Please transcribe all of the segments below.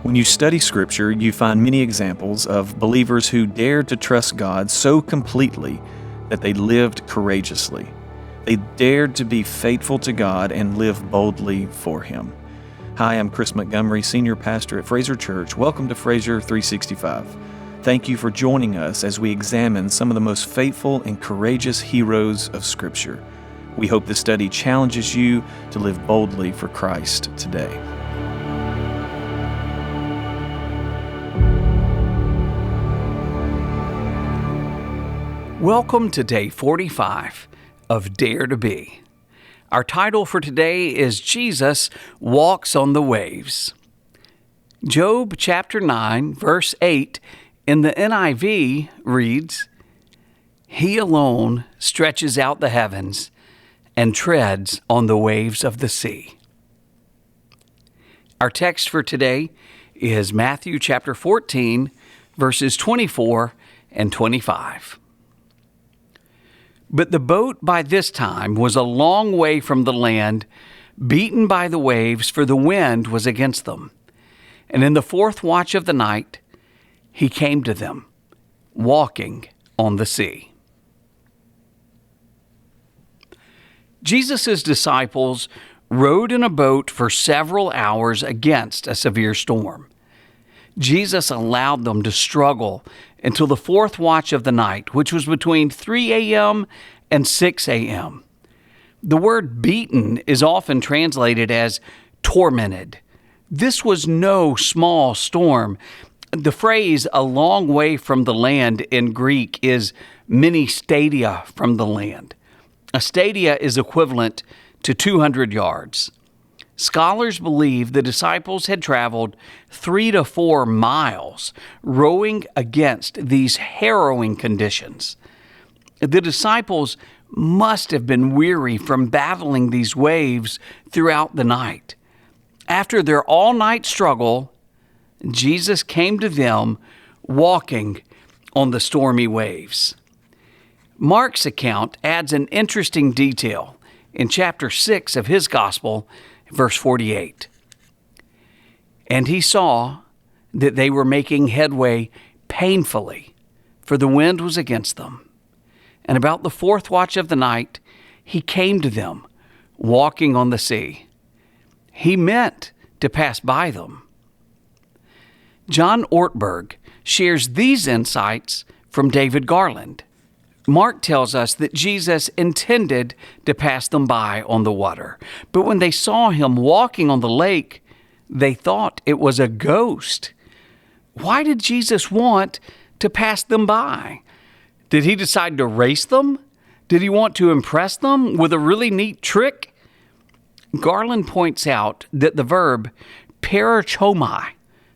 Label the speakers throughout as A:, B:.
A: When you study Scripture, you find many examples of believers who dared to trust God so completely that they lived courageously. They dared to be faithful to God and live boldly for Him. Hi, I'm Chris Montgomery, Senior Pastor at Fraser Church. Welcome to Fraser 365. Thank you for joining us as we examine some of the most faithful and courageous heroes of Scripture. We hope this study challenges you to live boldly for Christ today.
B: Welcome to day 45 of Dare to Be. Our title for today is Jesus Walks on the Waves. Job chapter 9, verse 8 in the NIV reads, "He alone stretches out the heavens and treads on the waves of the sea." Our text for today is Matthew chapter 14, verses 24 and 25. But the boat by this time was a long way from the land, beaten by the waves, for the wind was against them. And in the fourth watch of the night, he came to them, walking on the sea. Jesus' disciples rowed in a boat for several hours against a severe storm. Jesus allowed them to struggle until the fourth watch of the night, which was between 3 a.m. and 6 a.m. The word beaten is often translated as tormented. This was no small storm. The phrase "a long way from the land" in Greek is many stadia from the land. A stadia is equivalent to 200 yards. Scholars believe the disciples had traveled 3 to 4 miles rowing against these harrowing conditions. The disciples must have been weary from battling these waves throughout the night. After their all-night struggle, Jesus came to them walking on the stormy waves. Mark's account adds an interesting detail in chapter 6 of his gospel, verse 48. "And he saw that they were making headway painfully, for the wind was against them. And about the fourth watch of the night, he came to them, walking on the sea." He meant to pass by them. John Ortberg shares these insights from David Garland. Mark tells us that Jesus intended to pass them by on the water, but when they saw him walking on the lake, they thought it was a ghost. Why did Jesus want to pass them by? Did he decide to race them? Did he want to impress them with a really neat trick? Garland points out that the verb parachomai,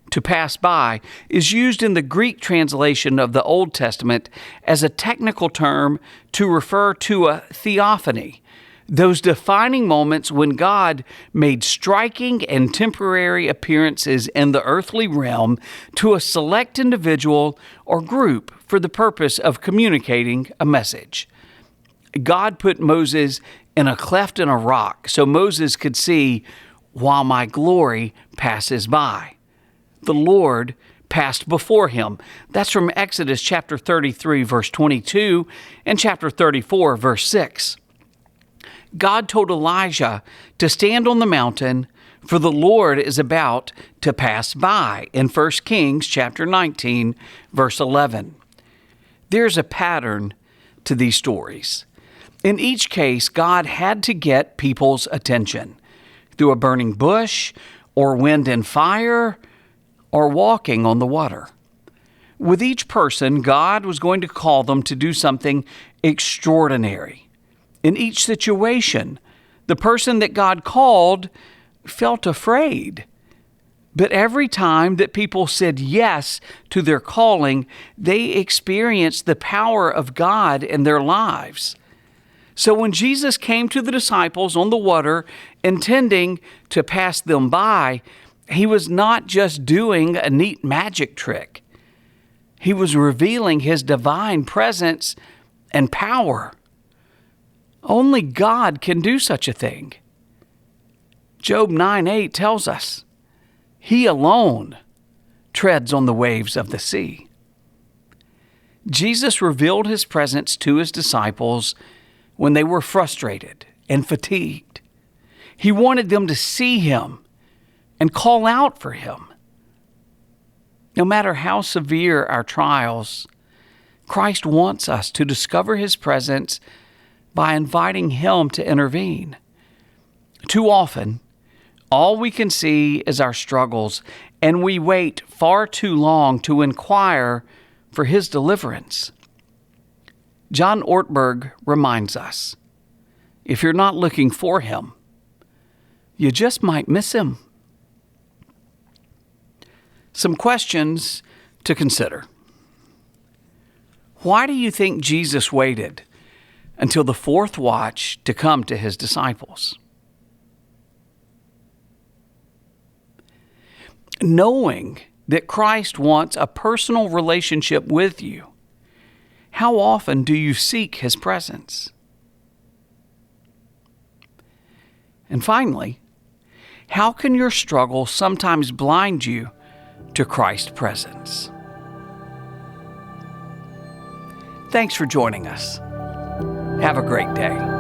B: to pass by, is used in the Greek translation of the Old Testament as a technical term to refer to a theophany, those defining moments when God made striking and temporary appearances in the earthly realm to a select individual or group for the purpose of communicating a message. God put Moses in a cleft in a rock so Moses could see while my glory passes by. The Lord passed before him. That's from Exodus chapter 33, verse 22, and chapter 34, verse 6. God told Elijah to stand on the mountain, for the Lord is about to pass by, in 1 Kings chapter 19, verse 11. There's a pattern to these stories. In each case, God had to get people's attention through a burning bush, or wind and fire, or walking on the water. With each person, God was going to call them to do something extraordinary. In each situation, the person that God called felt afraid. But every time that people said yes to their calling, they experienced the power of God in their lives. So when Jesus came to the disciples on the water, intending to pass them by, he was not just doing a neat magic trick. He was revealing his divine presence and power. Only God can do such a thing. Job 9:8 tells us, He alone treads on the waves of the sea. Jesus revealed his presence to his disciples when they were frustrated and fatigued. He wanted them to see him and call out for him. No matter how severe our trials, Christ wants us to discover his presence by inviting him to intervene. Too often, all we can see is our struggles, and we wait far too long to inquire for his deliverance. John Ortberg reminds us, if you're not looking for him, you just might miss him. Some questions to consider. Why do you think Jesus waited until the fourth watch to come to his disciples? Knowing that Christ wants a personal relationship with you, how often do you seek his presence? And finally, how can your struggle sometimes blind you to Christ's presence? Thanks for joining us. Have a great day.